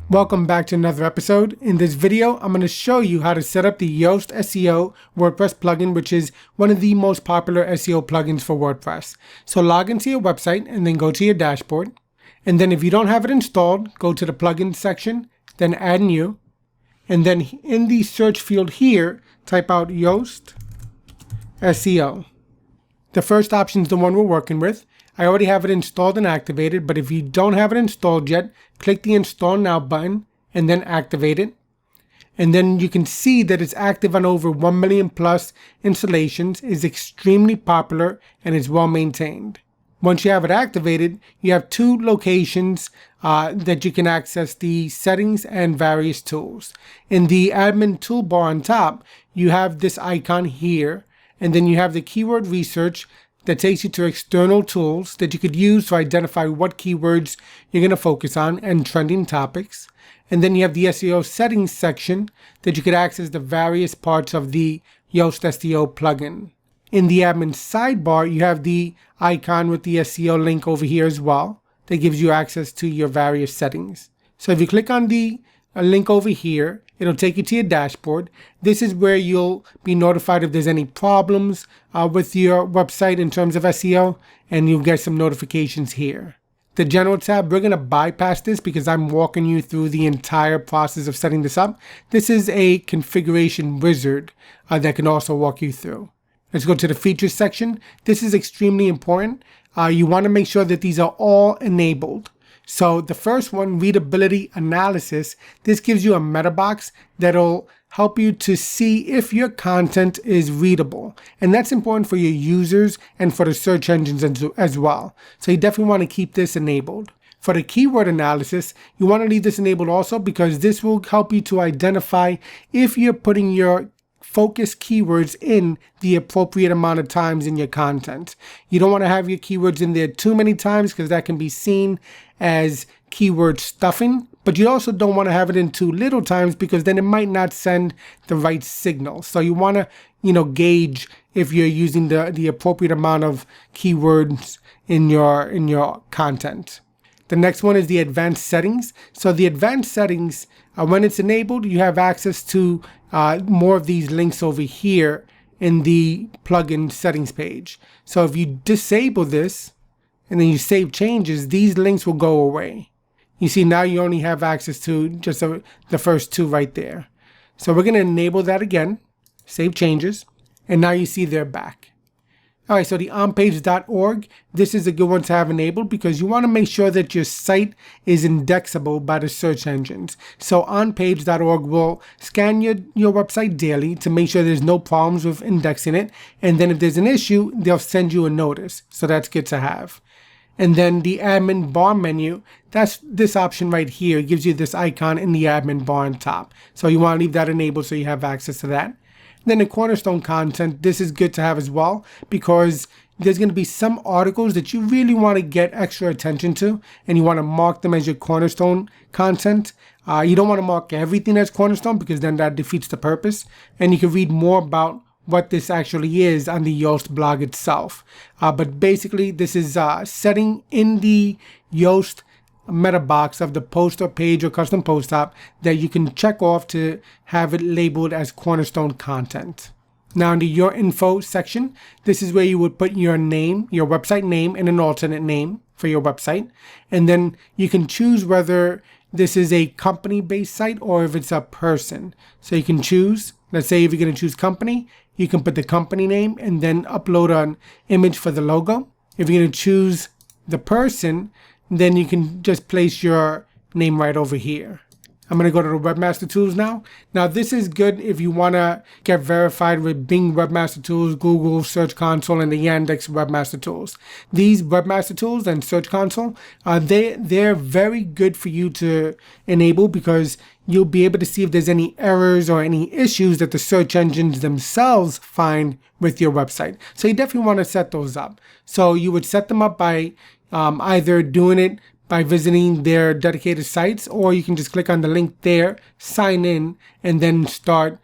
Welcome back to another episode. In this video, I'm going to show you how to set up the Yoast SEO WordPress plugin, which is one of the most popular SEO plugins for WordPress. So log into your website and then go to your dashboard. And then if you don't have it installed, go to the plugins section, then add new. And then in the search field here, type out Yoast SEO. The first option is the one we're working with. I already have it installed and activated, but if you don't have it installed yet, click the Install Now button and then activate it. And then you can see that it's active on over 1 million plus installations, is extremely popular, and is well maintained. Once you have it activated, you have two locations that you can access the settings and various tools. In the admin toolbar on top, you have this icon here, and then you have the keyword research that takes you to external tools that you could use to identify what keywords you're going to focus on and trending topics. And then you have the SEO settings section that you could access the various parts of the Yoast SEO plugin. In the admin sidebar, you have the icon with the SEO link over here as well that gives you access to your various settings. So if you click on the link over here, it'll take you to your dashboard. This is where you'll be notified if there's any problems with your website in terms of SEO, and you'll get some notifications here. The general tab, we're going to bypass this because I'm walking you through the entire process of setting this up. This is a configuration wizard that can also walk you through. Let's go to the features section. This is extremely important. You want to make sure that these are all enabled. So the first one, readability analysis, this gives you a meta box that'll help you to see if your content is readable. And that's important for your users and for the search engines as well. So you definitely want to keep this enabled. For the keyword analysis, you want to leave this enabled also because this will help you to identify if you're putting your focus keywords in the appropriate amount of times in your content. You don't want to have your keywords in there too many times because that can be seen as keyword stuffing, but you also don't want to have it in too little times because then it might not send the right signal. So you want to, gauge if you're using the appropriate amount of keywords in your content. The next one is the advanced settings. So the advanced settings, when it's enabled, you have access to more of these links over here in the plugin settings page. So if you disable this and then you save changes, these links will go away. You see now you only have access to just the first two right there. So we're going to enable that again, save changes, and now you see they're back. All right, so the onpage.org, this is a good one to have enabled because you want to make sure that your site is indexable by the search engines. So onpage.org will scan your website daily to make sure there's no problems with indexing it. And then if there's an issue, they'll send you a notice. So that's good to have. And then the admin bar menu, that's this option right here. It gives you this icon in the admin bar on top. So you want to leave that enabled so you have access to that. Then the Cornerstone Content, this is good to have as well because there's going to be some articles that you really want to get extra attention to and you want to mark them as your Cornerstone content. You don't want to mark everything as Cornerstone because then that defeats the purpose. And you can read more about what this actually is on the Yoast blog itself. But basically, this is setting in the Yoast meta box of the post or page or custom post app that you can check off to have it labeled as Cornerstone content. Now in the Your Info section, this is where you would put your name, your website name, and an alternate name for your website. And then you can choose whether this is a company-based site or if it's a person. So you can choose, let's say if you're going to choose company, you can put the company name and then upload an image for the logo. If you're going to choose the person, then you can just place your name right over here. I'm going to go to the Webmaster Tools now. Now this is good if you want to get verified with Bing Webmaster Tools, Google Search Console, and the Yandex Webmaster Tools. These Webmaster Tools and Search Console, they're very good for you to enable because you'll be able to see if there's any errors or any issues that the search engines themselves find with your website. So you definitely want to set those up. So you would set them up by either doing it by visiting their dedicated sites, or you can just click on the link there, sign in, and then start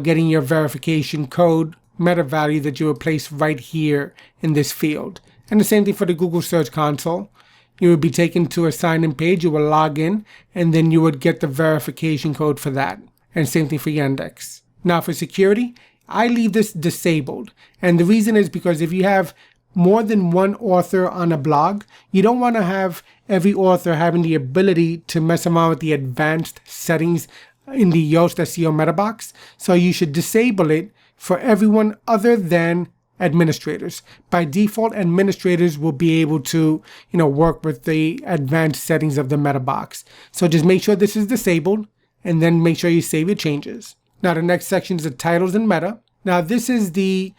getting your verification code meta value that you will place right here in this field. And the same thing for the Google Search Console. you would be taken to a sign-in page. You will log in, and then you would get the verification code for that. And same thing for your index. Now for security, I leave this disabled. And the reason is because if you have more than one author on a blog, you don't want to have every author having the ability to mess around with the advanced settings in the Yoast SEO meta box. So you should disable it for everyone other than administrators. By default, administrators will be able to, work with the advanced settings of the meta box. So just make sure this is disabled, and then make sure you save your changes. Now the next section is the titles and meta. Now this is the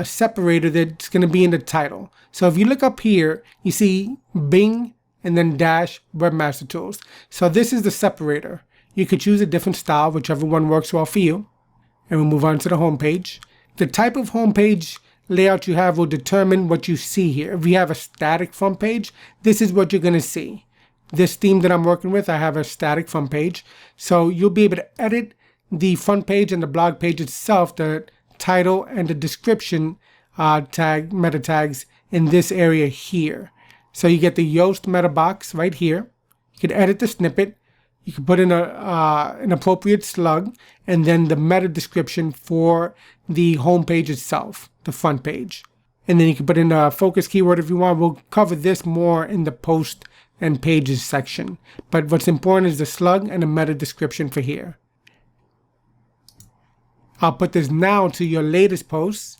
separator that's going to be in the title. So if you look up here, you see Bing and then dash Webmaster Tools. So this is the separator. You could choose a different style, whichever one works well for you. And we'll move on to the home page. The type of home page layout you have will determine what you see here. If you have a static front page, this is what you're going to see. This theme that I'm working with, I have a static front page. So you'll be able to edit the front page and the blog page itself, the title and the description meta tags in this area here. So you get the Yoast meta box right here. You can edit the snippet. You can put in an appropriate slug, and then the meta description for the home page itself, the front page. And then you can put in a focus keyword if you want. We'll cover this more in the post and pages section. But what's important is the slug and the meta description for here. I'll put this now to your latest posts,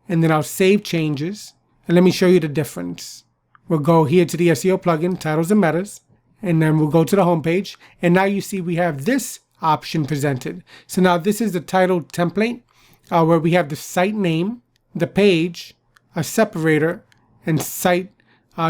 and then I'll save changes. And let me show you the difference. We'll go here to the SEO plugin, titles and metas. And then we'll go to the home page, and now you see we have this option presented. So now this is the title template where we have the site name, the page, a separator, and site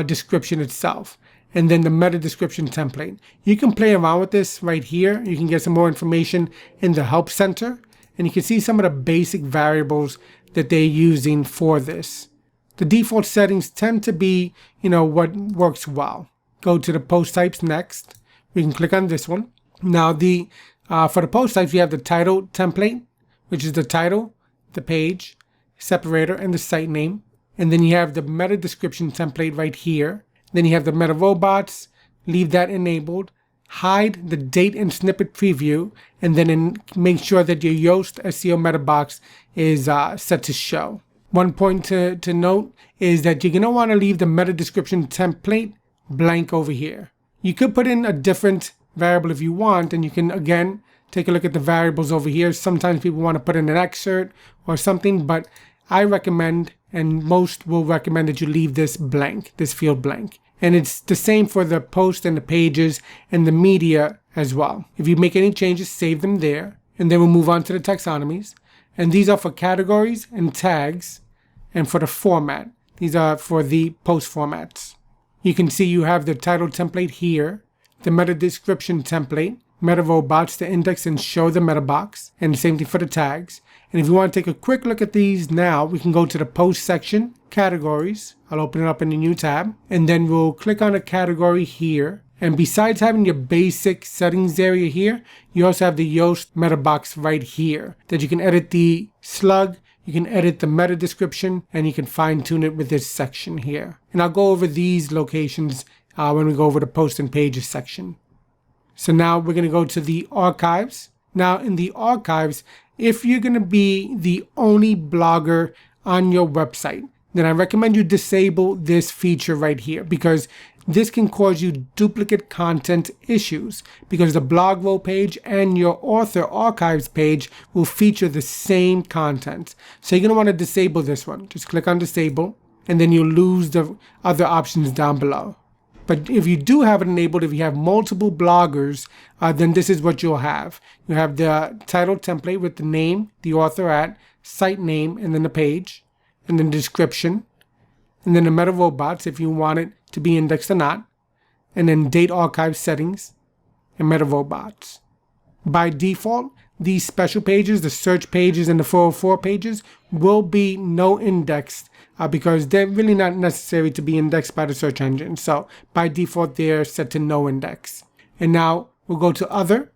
description itself. And then the meta description template. You can play around with this right here. You can get some more information in the help center, and you can see some of the basic variables that they're using for this. The default settings tend to be, what works well. Go to the post types next. We can click on this one. Now for the post types, we have the title template, which is the title, the page, separator, and the site name. And then you have the meta description template right here. Then you have the meta robots, leave that enabled, hide the date and snippet preview, and then make sure that your Yoast SEO meta box is set to show. One point to note is that you're going to want to leave the meta description template blank over here. You could put in a different variable if you want, and you can again take a look at the variables over here. Sometimes people want to put in an excerpt or something, but I recommend, and most will recommend, that you leave this blank, this field blank. And it's the same for the post and the pages and the media as well. If you make any changes, save them there, and then we'll move on to the taxonomies. And these are for categories and tags, and for the format. These are for the post formats. You can see you have the title template here, the meta description template, meta robots to index and show the meta box, and the same thing for the tags. And if you want to take a quick look at these now, we can go to the post section, categories. I'll open it up in a new tab, and then we'll click on a category here. And besides having your basic settings area here, you also have the Yoast meta box right here that you can edit the slug. You can edit the meta description, and you can fine tune it with this section here. And I'll go over these locations when we go over the post and pages section. So now we're going to go to the archives. Now in the archives, if you're going to be the only blogger on your website, then I recommend you disable this feature right here, because this can cause you duplicate content issues, because the blog roll page and your author archives page will feature the same content. So you're going to want to disable this one. Just click on disable, and then you'll lose the other options down below. But if you do have it enabled, if you have multiple bloggers, then this is what you'll have. You have the title template with the name, the author at, site name, and then the page, and then the description, and then the meta robots if you want it to be indexed or not, and then date archive settings and meta robots. By default, these special pages, the search pages and the 404 pages, will be no indexed because they're really not necessary to be indexed by the search engine. So by default, they're set to no index. And now we'll go to other,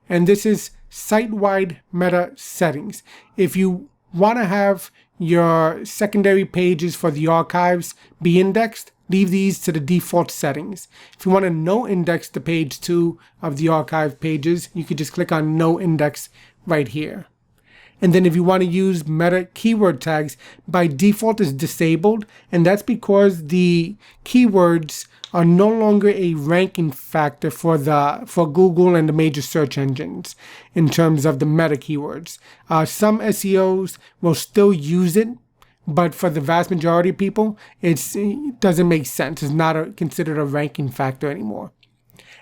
and this is site-wide meta settings. If you want to have your secondary pages for the archives be indexed, leave these to the default settings. If you want to no index the page 2 of the archive pages, you could just click on no index right here. And then if you want to use meta keyword tags, by default is disabled, and that's because the keywords are no longer a ranking factor for Google and the major search engines in terms of the meta keywords. Some SEOs will still use it, but for the vast majority of people, it doesn't make sense. It's not considered a ranking factor anymore.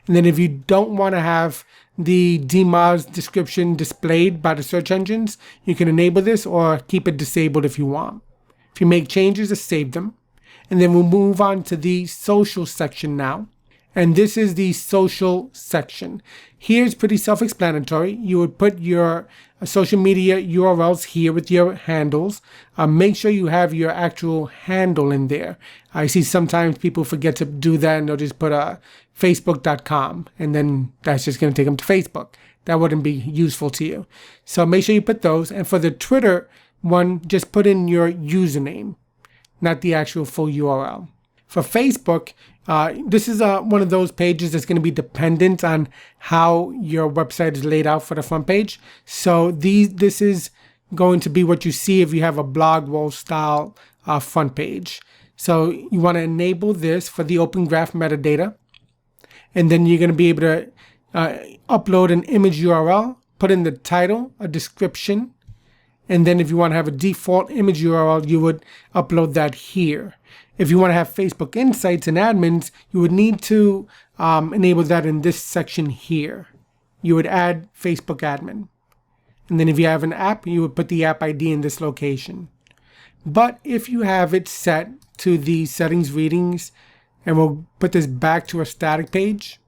And then if you don't want to have the DMOZ description displayed by the search engines, you can enable this or keep it disabled if you want. If you make changes, just save them. And then we'll move on to the social section now. And this is the social section. Here's pretty self-explanatory. You would put your social media URLs here with your handles. Make sure you have your actual handle in there. I see sometimes people forget to do that and they'll just put facebook.com and then that's just going to take them to Facebook. That wouldn't be useful to you. So make sure you put those. And for the Twitter one, just put in your username, not the actual full URL. For Facebook, this is one of those pages that's going to be dependent on how your website is laid out for the front page. So this is going to be what you see if you have a blog roll style front page. So you want to enable this for the open graph metadata. And then you're going to be able to upload an image URL, put in the title, a description. And then if you want to have a default image URL, you would upload that here. If you want to have Facebook Insights and admins, you would need to enable that in this section here. You would add Facebook admin. And then if you have an app, you would put the app ID in this location. But if you have it set to the settings readings, and we'll put this back to a static page,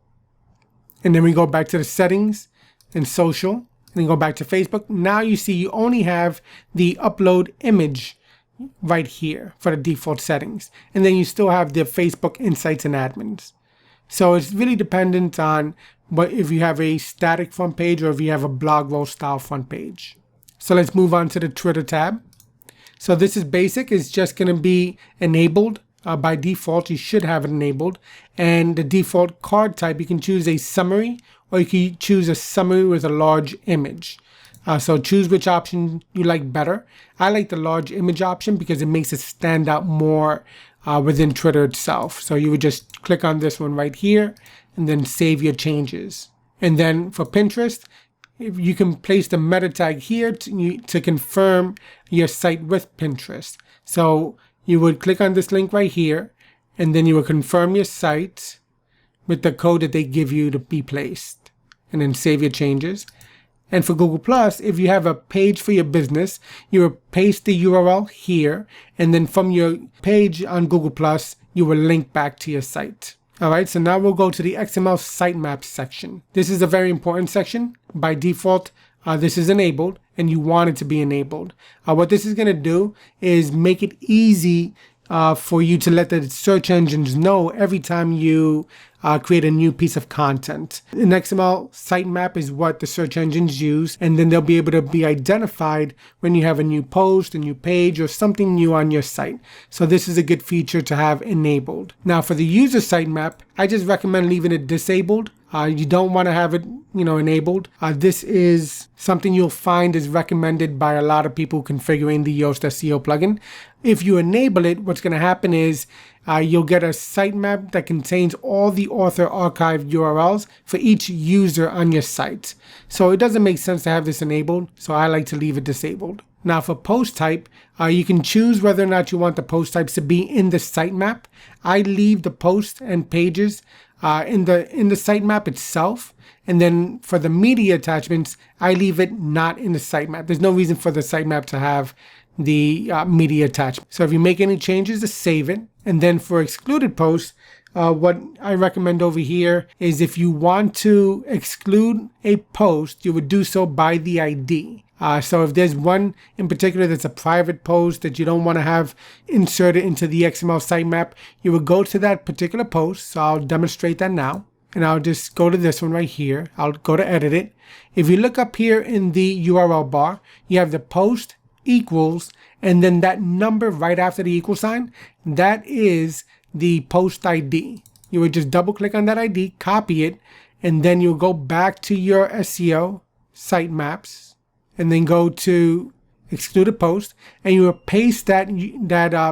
and then we go back to the settings and social, and then go back to Facebook. Now you see you only have the upload image right here for the default settings. And then you still have the Facebook Insights and admins. So it's really dependent on if you have a static front page or if you have a blog roll style front page. So let's move on to the Twitter tab. So this is basic. It's just going to be enabled. By default, you should have it enabled. And the default card type, you can choose a summary or you can choose a summary with a large image. So choose which option you like better. I like the large image option because it makes it stand out more within Twitter itself. So you would just click on this one right here and then save your changes. And then for Pinterest, if you can place the meta tag here to confirm your site with Pinterest. So you would click on this link right here, and then you would confirm your site with the code that they give you to be placed, and then save your changes. And for Google+, if you have a page for your business, you would paste the URL here, and then from your page on Google+, you will link back to your site. All right, so now we'll go to the XML Sitemaps section. This is a very important section. By default, this is enabled, and you want it to be enabled. What this is going to do is make it easy for you to let the search engines know every time you create a new piece of content. An XML sitemap is what the search engines use, and then they'll be able to be identified when you have a new post, a new page, or something new on your site. So this is a good feature to have enabled. Now for the user sitemap, I just recommend leaving it disabled. You don't want to have it, enabled. This is something you'll find is recommended by a lot of people configuring the Yoast SEO plugin. If you enable it, what's going to happen is you'll get a sitemap that contains all the author archived URLs for each user on your site. So it doesn't make sense to have this enabled, so I like to leave it disabled. Now for post type, you can choose whether or not you want the post types to be in the sitemap. I leave the post and pages in the sitemap itself, and then for the media attachments, I leave it not in the sitemap. There's no reason for the sitemap to have the media attachment. So if you make any changes, just save it. And then for excluded posts, what I recommend over here is if you want to exclude a post, you would do so by the ID. So if there's one in particular that's a private post that you don't want to have inserted into the XML sitemap, you would go to that particular post. So I'll demonstrate that now. And I'll just go to this one right here. I'll go to edit it. If you look up here in the URL bar, you have the post equals, and then that number right after the equal sign, that is the post ID. You would just double click on that ID, copy it, and then you'll go back to your SEO sitemaps and then go to Excluded Post, and you will paste that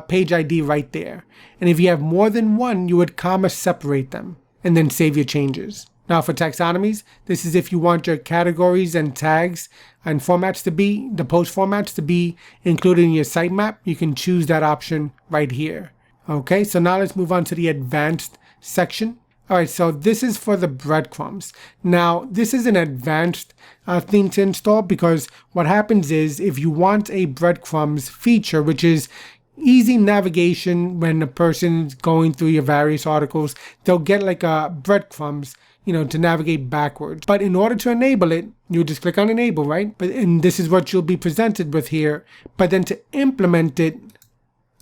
page ID right there. And if you have more than one, you would comma separate them and then save your changes. Now for taxonomies, this is if you want your categories and tags and formats to be, the post formats to be included in your sitemap. You can choose that option right here. Okay, so now let's move on to the advanced section. All right, so this is for the breadcrumbs. Now, this is an advanced theme to install, because what happens is if you want a breadcrumbs feature, which is easy navigation when a person's going through your various articles, they'll get like a breadcrumbs, to navigate backwards. But in order to enable it, you just click on enable, right? And this is what you'll be presented with here. But then to implement it,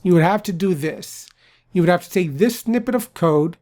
you would have to do this. You would have to take this snippet of code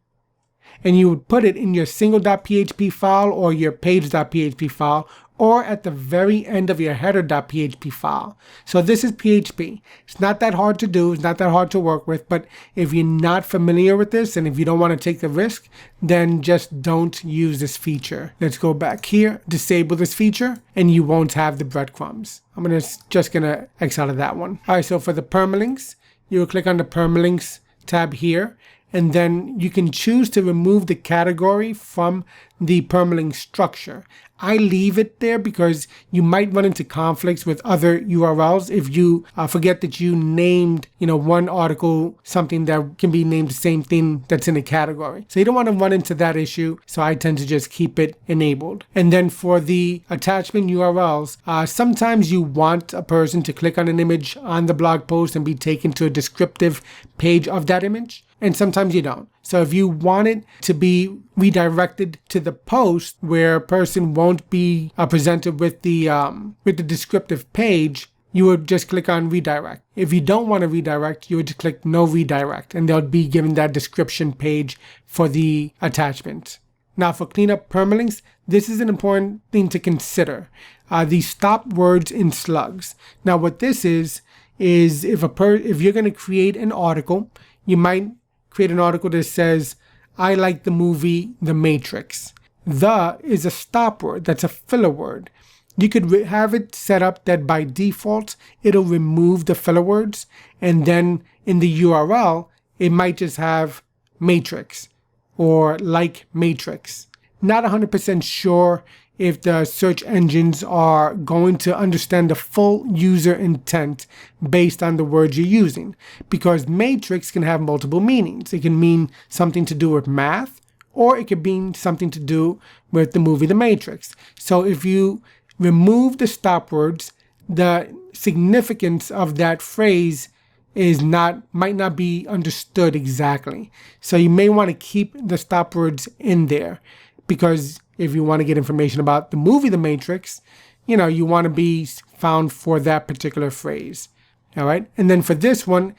and you would put it in your single.php file or your page.php file, or at the very end of your header.php file. So this is PHP. It's not that hard to do. It's not that hard to work with. But if you're not familiar with this and if you don't want to take the risk, then just don't use this feature. Let's go back here, disable this feature, and you won't have the breadcrumbs. I'm just gonna X out of that one. All right, so for the permalinks, you will click on the permalinks tab here, and then you can choose to remove the category from the permalink structure. I leave it there because you might run into conflicts with other URLs if you forget that you named, one article something that can be named the same thing that's in a category. So you don't want to run into that issue. So I tend to just keep it enabled. And then for the attachment URLs, sometimes you want a person to click on an image on the blog post and be taken to a descriptive page of that image. And sometimes you don't. So if you want it to be redirected to the post where a person won't be presented with the descriptive page, you would just click on redirect. If you don't want to redirect, you would just click no redirect, and they'll be given that description page for the attachment. Now for cleanup permalinks, this is an important thing to consider. The stop words in slugs. Now what this is if you're going to create an article, you might create an article that says, I like the movie The Matrix. The is a stop word. That's a filler word. You could have it set up that by default, it'll remove the filler words. And then in the URL, it might just have matrix or like matrix. Not 100% sure if the search engines are going to understand the full user intent based on the words you're using, because matrix can have multiple meanings. It can mean something to do with math, or it could mean something to do with the movie The Matrix. So if you remove the stop words, the significance of that phrase might not be understood exactly. So you may want to keep the stop words in there, because if you want to get information about the movie The Matrix, you want to be found for that particular phrase. All right. And then for this one,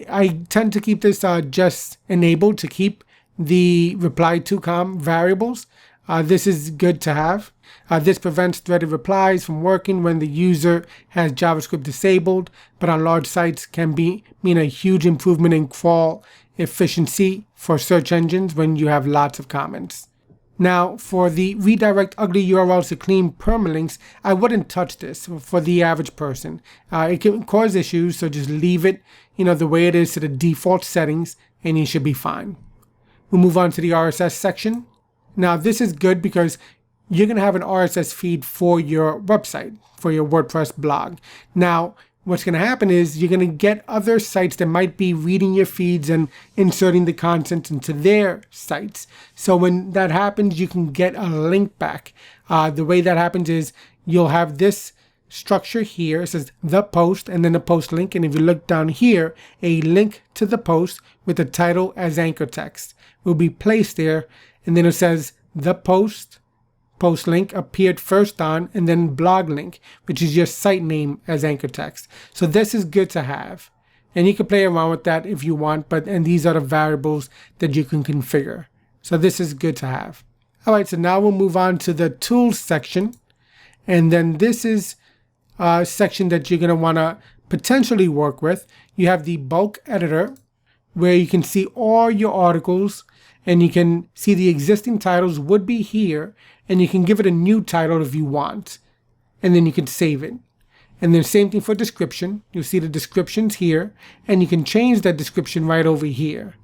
I tend to keep this just enabled to keep the reply to com variables. This is good to have. This prevents threaded replies from working when the user has JavaScript disabled, but on large sites can mean a huge improvement in crawl efficiency for search engines when you have lots of comments. Now, for the redirect ugly URLs to clean permalinks, I wouldn't touch this for the average person. It can cause issues, so just leave it, the way it is to the default settings, and you should be fine. We'll move on to the RSS section. Now, this is good because you're going to have an RSS feed for your website, for your WordPress blog. Now, what's going to happen is you're going to get other sites that might be reading your feeds and inserting the content into their sites. So when that happens, you can get a link back. The way that happens is you'll have this structure here. It says the post and then the post link. And if you look down here, a link to the post with the title as anchor text will be placed there. And then it says the post link appeared first on, and then blog link, which is your site name as anchor text. So this is good to have. And you can play around with that if you want, and these are the variables that you can configure. So this is good to have. All right, so now we'll move on to the tools section. And then this is section that you're going to want to potentially work with. You have the bulk editor, where you can see all your articles, and you can see the existing titles would be here, and you can give it a new title if you want, and then you can save it. And then same thing for description. You'll see the descriptions here, and you can change that description right over here.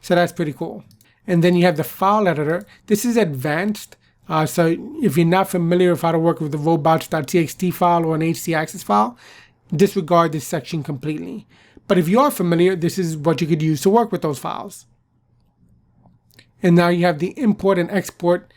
So that's pretty cool. And then you have the file editor. This is advanced. So if you're not familiar with how to work with the robots.txt file or an htaccess file, disregard this section completely. But if you are familiar, this is what you could use to work with those files. And now you have the import and export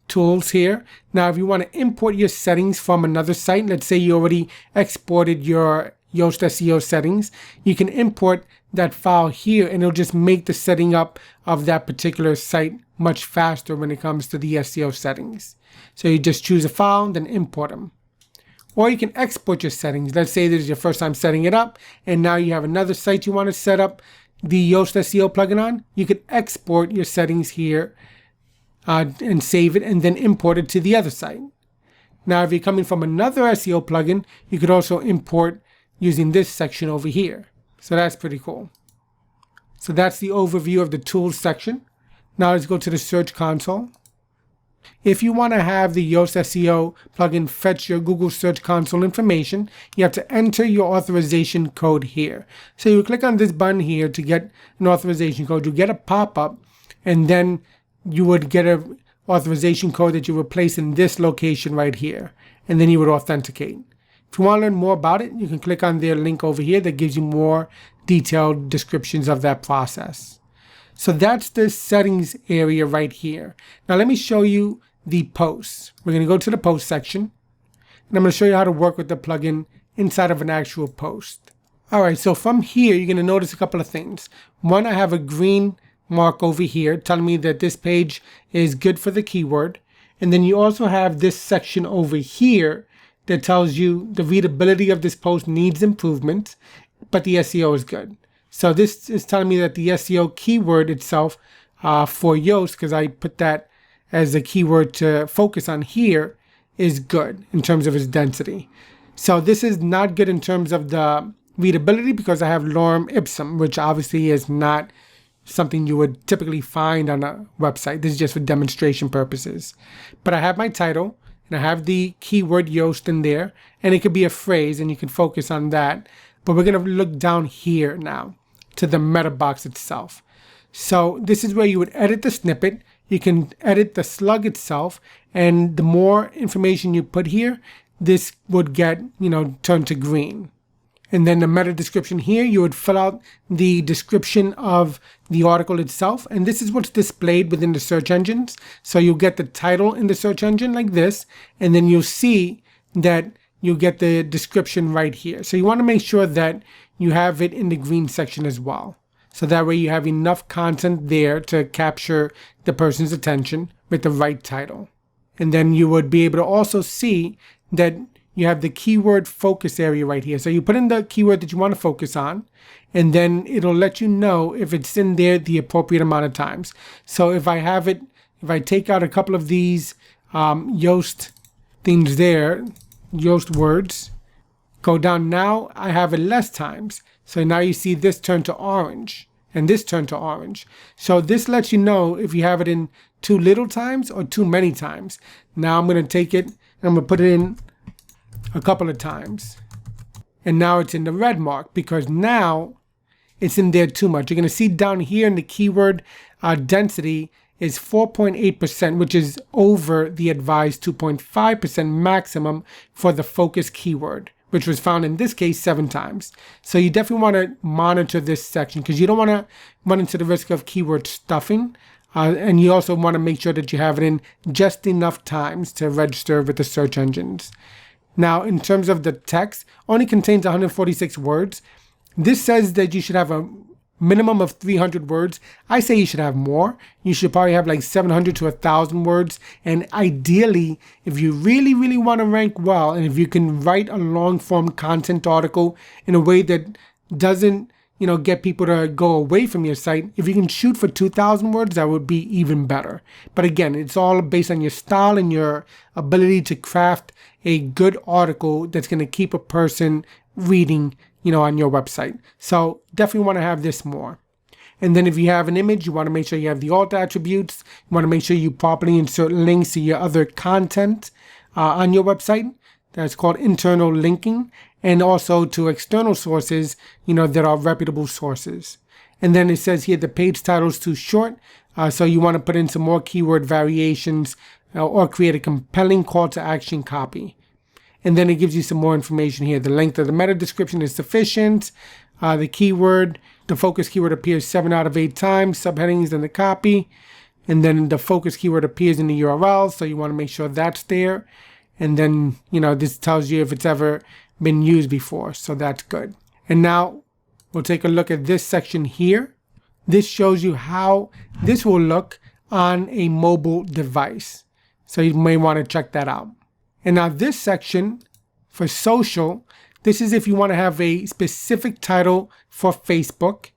tools here. Now, if you want to import your settings from another site, let's say you already exported your Yoast SEO settings, you can import that file here, and it'll just make the setting up of that particular site much faster when it comes to the SEO settings. So you just choose a file and then import them. Or you can export your settings. Let's say this is your first time setting it up, and now you have another site you want to set up the Yoast SEO plugin on. You can export your settings here and save it, and then import it to the other site. Now, if you're coming from another SEO plugin, you could also import using this section over here. So that's pretty cool. So that's the overview of the tools section. Now let's go to the search console. If you want to have the Yoast SEO plugin fetch your Google Search Console information, you have to enter your authorization code here. So you click on this button here to get an authorization code. You get a pop-up, and then you would get an authorization code that you would place in this location right here, and then you would authenticate. If you want to learn more about it, you can click on their link over here that gives you more detailed descriptions of that process. So that's the settings area right here. Now let me show you the posts. We're going to go to the post section, and I'm going to show you how to work with the plugin inside of an actual post. All right, so from here, you're going to notice a couple of things. One, I have a green mark over here telling me that this page is good for the keyword. And then you also have this section over here that tells you the readability of this post needs improvement, but the SEO is good. So this is telling me that the SEO keyword itself for Yoast, because I put that as a keyword to focus on here, is good in terms of its density. So this is not good in terms of the readability because I have lorem ipsum, which obviously is not something you would typically find on a website. This is just for demonstration purposes. But I have my title, and I have the keyword Yoast in there, and it could be a phrase, and you can focus on that. But we're going to look down here now to the meta box itself. So this is where you would edit the snippet. You can edit the slug itself, and the more information you put here, this would get, turned to green. And then the meta description here, you would fill out the description of the article itself. And this is what's displayed within the search engines. So you'll get the title in the search engine like this, and then you'll see that you get the description right here. So you want to make sure that you have it in the green section as well. So that way you have enough content there to capture the person's attention with the right title. And then you would be able to also see that you have the keyword focus area right here. So you put in the keyword that you want to focus on, and then it'll let you know if it's in there the appropriate amount of times. So if I take out a couple of these Yoast things there, Yoast words, go down now, I have it less times. So now you see this turn to orange and this turn to orange. So this lets you know if you have it in too little times or too many times. Now I'm going to take it and I'm going to put it in a couple of times. And now it's in the red mark because now it's in there too much. You're going to see down here in the keyword density is 4.8%, which is over the advised 2.5% maximum for the focus keyword, which was found in this case 7 times. So you definitely want to monitor this section because you don't want to run into the risk of keyword stuffing. And you also want to make sure that you have it in just enough times to register with the search engines. Now, in terms of the text, only contains 146 words. This says that you should have a minimum of 300 words. I say you should have more. You should probably have like 700 to 1,000 words. And ideally, if you really, really want to rank well, and if you can write a long form content article in a way that doesn't, get people to go away from your site, if you can shoot for 2,000 words, that would be even better. But again, it's all based on your style and your ability to craft a good article that's going to keep a person reading, on your website. So definitely want to have this more. And then if you have an image, you want to make sure you have the alt attributes. You want to make sure you properly insert links to your other content on your website. That's called internal linking. And also to external sources, that are reputable sources. And then it says here the page title is too short. So you want to put in some more keyword variations or create a compelling call to action copy. And then it gives you some more information here. The length of the meta description is sufficient. The focus keyword appears 7 out of 8 times, subheadings in the copy. And then the focus keyword appears in the URL. So you want to make sure that's there. And then, this tells you if it's ever been used before. So that's good. And now we'll take a look at this section here. This shows you how this will look on a mobile device. So you may want to check that out. And now this section for social, this is if you want to have a specific title for Facebook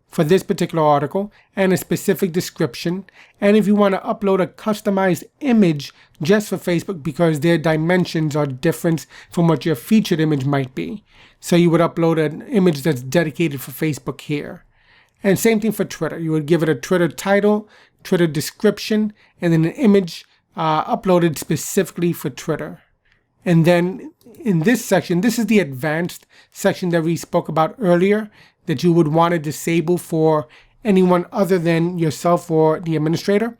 for this particular article and a specific description. And if you want to upload a customized image just for Facebook because their dimensions are different from what your featured image might be. So you would upload an image that's dedicated for Facebook here. And same thing for Twitter. You would give it a Twitter title, Twitter description, and then an image uploaded specifically for Twitter. And then in this section, this is the advanced section that we spoke about earlier that you would want to disable for anyone other than yourself or the administrator.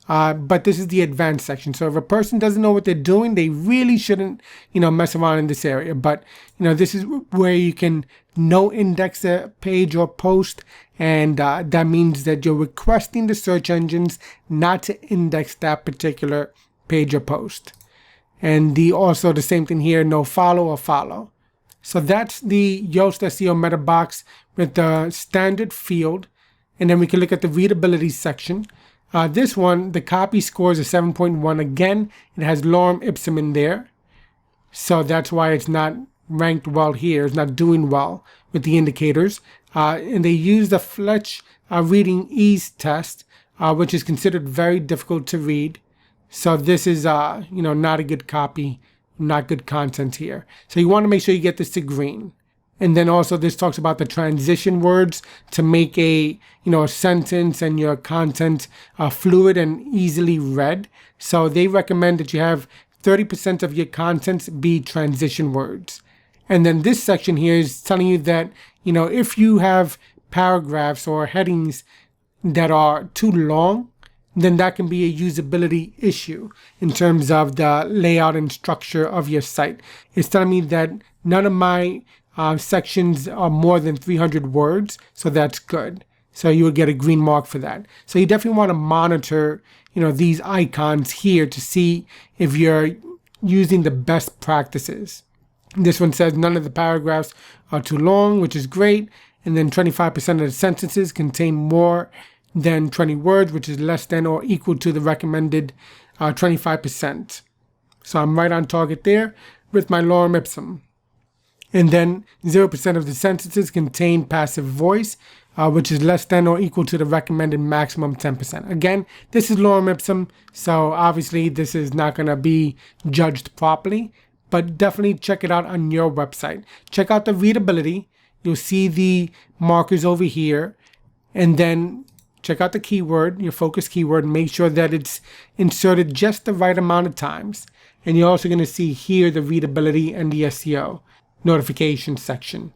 But this is the advanced section. So if a person doesn't know what they're doing, they really shouldn't, mess around in this area. But, this is where you can no index a page or post. And that means that you're requesting the search engines not to index that particular page or post. And also the same thing here, no follow or follow. So that's the Yoast SEO meta box with the standard field. And then we can look at the readability section. This one, the copy scores a 7.1. Again, it has lorem ipsum in there. So that's why it's not ranked well here. It's not doing well with the indicators. And they use the Fletch reading ease test, which is considered very difficult to read. So this is, not a good copy, not good content here. So you want to make sure you get this to green. And then also this talks about the transition words to make a sentence and your content fluid and easily read. So they recommend that you have 30% of your content be transition words. And then this section here is telling you that, if you have paragraphs or headings that are too long, then that can be a usability issue in terms of the layout and structure of your site. It's telling me that none of my sections are more than 300 words, so that's good. So you would get a green mark for that. So you definitely want to monitor, these icons here to see if you're using the best practices. This one says none of the paragraphs are too long, which is great. And then 25% of the sentences contain more than 20 words, which is less than or equal to the recommended 25%. So I'm right on target there with my lorem ipsum. And then 0% of the sentences contain passive voice, which is less than or equal to the recommended maximum 10%. Again, this is lorem ipsum, so obviously this is not going to be judged properly, but definitely check it out on your website. Check out the readability. You'll see the markers over here, and then check out the keyword, your focus keyword, and make sure that it's inserted just the right amount of times. And you're also going to see here the readability and the SEO notification section.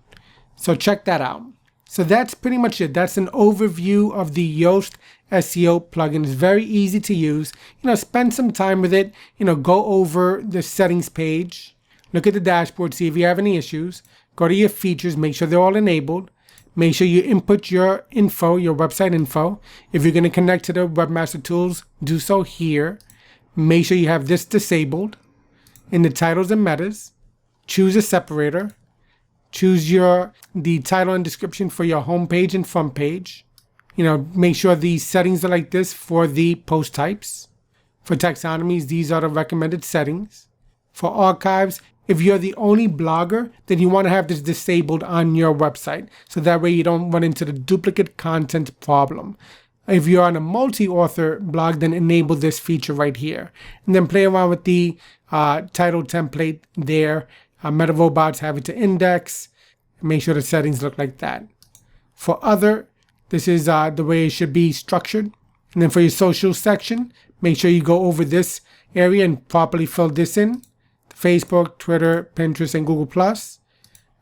So check that out. So that's pretty much it. That's an overview of the Yoast SEO plugin. It's very easy to use. Spend some time with it. Go over the settings page, look at the dashboard, see if you have any issues. Go to your features, make sure they're all enabled. Make sure you input your info, your website info. If you're going to connect to the Webmaster Tools, do so here. Make sure you have this disabled. In the titles and metas, choose a separator. Choose the title and description for your home page and front page. Make sure these settings are like this for the post types. For taxonomies, these are the recommended settings. For archives, if you're the only blogger, then you want to have this disabled on your website. So that way you don't run into the duplicate content problem. If you're on a multi-author blog, then enable this feature right here. And then play around with the title template there. Meta robots have it to index. Make sure the settings look like that. For other, this is the way it should be structured. And then for your social section, make sure you go over this area and properly fill this in. Facebook, Twitter, Pinterest, and Google+. XML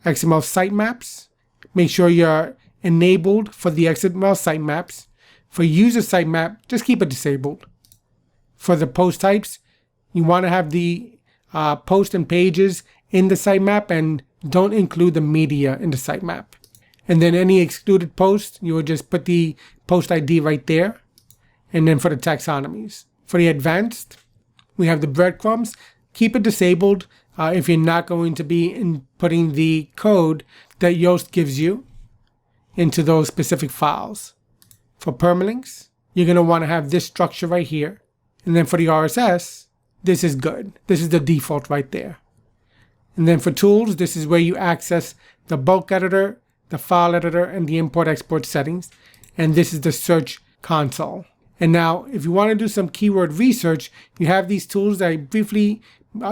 Sitemaps. Make sure you're enabled for the XML Sitemaps. For user sitemap, just keep it disabled. For the post types, you want to have the post and pages in the sitemap and don't include the media in the sitemap. And then any excluded post, you will just put the post ID right there. And then for the taxonomies. For the advanced, we have the breadcrumbs. Keep it disabled if you're not going to be inputting the code that Yoast gives you into those specific files. For permalinks, you're going to want to have this structure right here. And then for the RSS, this is good. This is the default right there. And then for tools, this is where you access the bulk editor, the file editor, and the import-export settings. And this is the search console. And now, if you want to do some keyword research, you have these tools. I briefly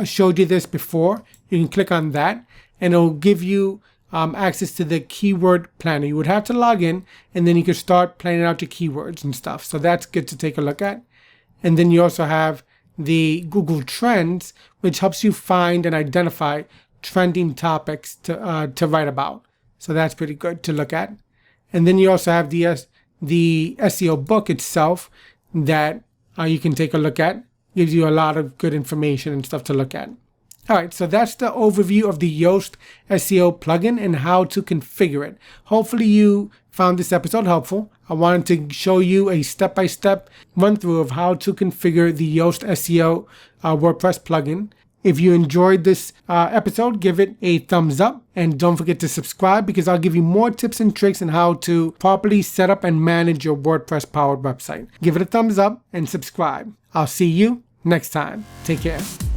showed you this before. You can click on that, and it'll give you access to the keyword planner. You would have to log in, and then you can start planning out your keywords and stuff. So that's good to take a look at. And then you also have the Google Trends, which helps you find and identify trending topics to write about. So that's pretty good to look at. And then you also have the SEO book itself that you can take a look at. Gives you a lot of good information and stuff to look at. All right, so that's the overview of the Yoast SEO plugin and how to configure it. Hopefully you found this episode helpful. I wanted to show you a step-by-step run-through of how to configure the Yoast SEO WordPress plugin. If you enjoyed this episode, give it a thumbs up and don't forget to subscribe because I'll give you more tips and tricks on how to properly set up and manage your WordPress-powered website. Give it a thumbs up and subscribe. I'll see you next time. Take care.